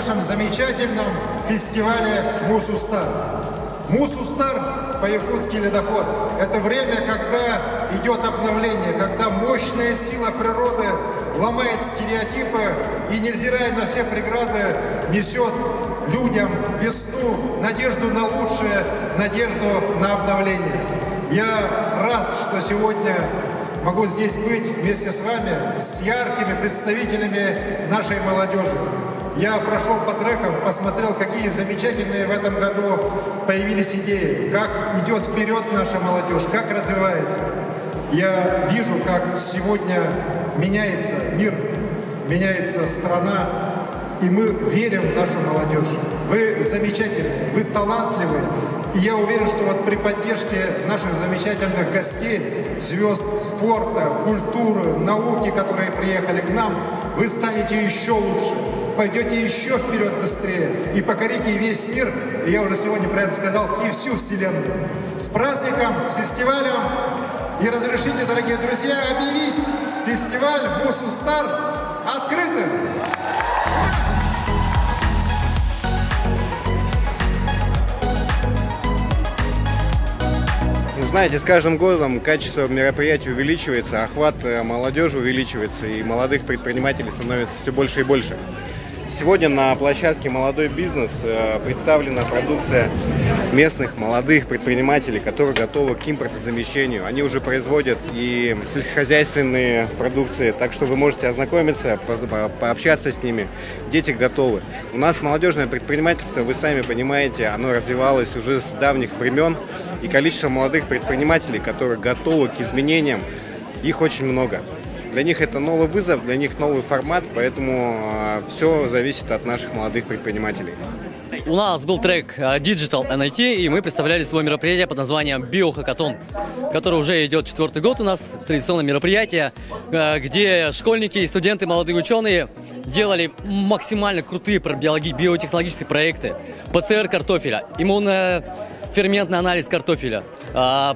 нашем замечательном фестивале Мусустар. Мусустар по-якутски ледоход. Это время, когда идет обновление, когда мощная сила природы ломает стереотипы и, невзирая на все преграды, несет людям весну, надежду на лучшее, надежду на обновление. Я рад, что сегодня могу здесь быть вместе с вами, с яркими представителями нашей молодежи. Я прошел по трекам, посмотрел, какие замечательные в этом году появились идеи, как идет вперед наша молодежь, как развивается. Я вижу, как сегодня меняется мир, меняется страна, и мы верим в нашу молодежь. Вы замечательные, вы талантливые, и я уверен, что вот при поддержке наших замечательных гостей, звезд спорта, культуры, науки, которые приехали к нам, вы станете еще лучше, пойдете еще вперед быстрее и покорите весь мир, и я уже сегодня про это сказал, и всю Вселенную. С праздником, с фестивалем, и разрешите, дорогие друзья, объявить фестиваль Мусустар открытым. Знаете, с каждым годом качество мероприятий увеличивается, охват молодежи увеличивается, и молодых предпринимателей становится все больше и больше. Сегодня на площадке «Молодой бизнес» представлена продукция местных молодых предпринимателей, которые готовы к импортозамещению. Они уже производят и сельскохозяйственные продукции, так что вы можете ознакомиться, пообщаться с ними. Дети готовы. У нас молодежное предпринимательство, вы сами понимаете, оно развивалось уже с давних времен. И количество молодых предпринимателей, которые готовы к изменениям, их очень много. Для них это новый вызов, для них новый формат, поэтому все зависит от наших молодых предпринимателей. У нас был трек Digital NIT, и мы представляли свое мероприятие под названием Биохакатон, которое уже идет 4-й год у нас, традиционное мероприятие, где школьники и студенты, молодые ученые делали максимально крутые биотехнологические проекты. ПЦР картофеля, иммуноферментный анализ картофеля,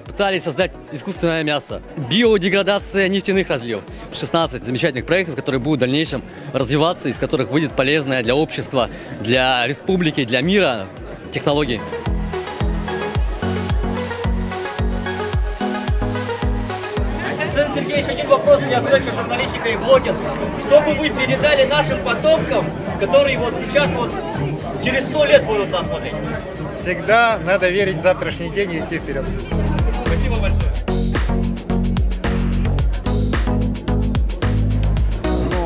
пытались создать искусственное мясо, биодеградация нефтяных разливов. 16 замечательных проектов, которые будут в дальнейшем развиваться, из которых выйдет полезная для общества, для республики, для мира технологии. Александр Сергеевич, один вопрос для трека журналистика и блогерства. Что бы вы передали нашим потомкам, которые вот сейчас, через 100 лет будут нас смотреть? Всегда надо верить в завтрашний день и идти вперед. Спасибо большое.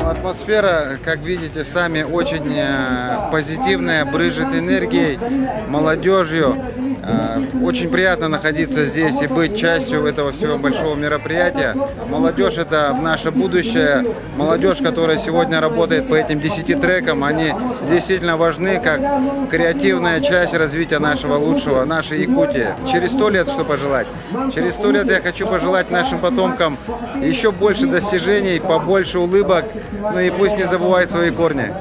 Атмосфера, как видите сами, очень позитивная, брызжет энергией, молодежью. Очень приятно находиться здесь и быть частью этого всего большого мероприятия. Молодежь – это наше будущее. Молодежь, которая сегодня работает по этим 10 трекам, они действительно важны как креативная часть развития нашего лучшего, нашей Якутии. Через 100 лет что пожелать? Через 100 лет я хочу пожелать нашим потомкам еще больше достижений, побольше улыбок, ну и пусть не забывают свои корни.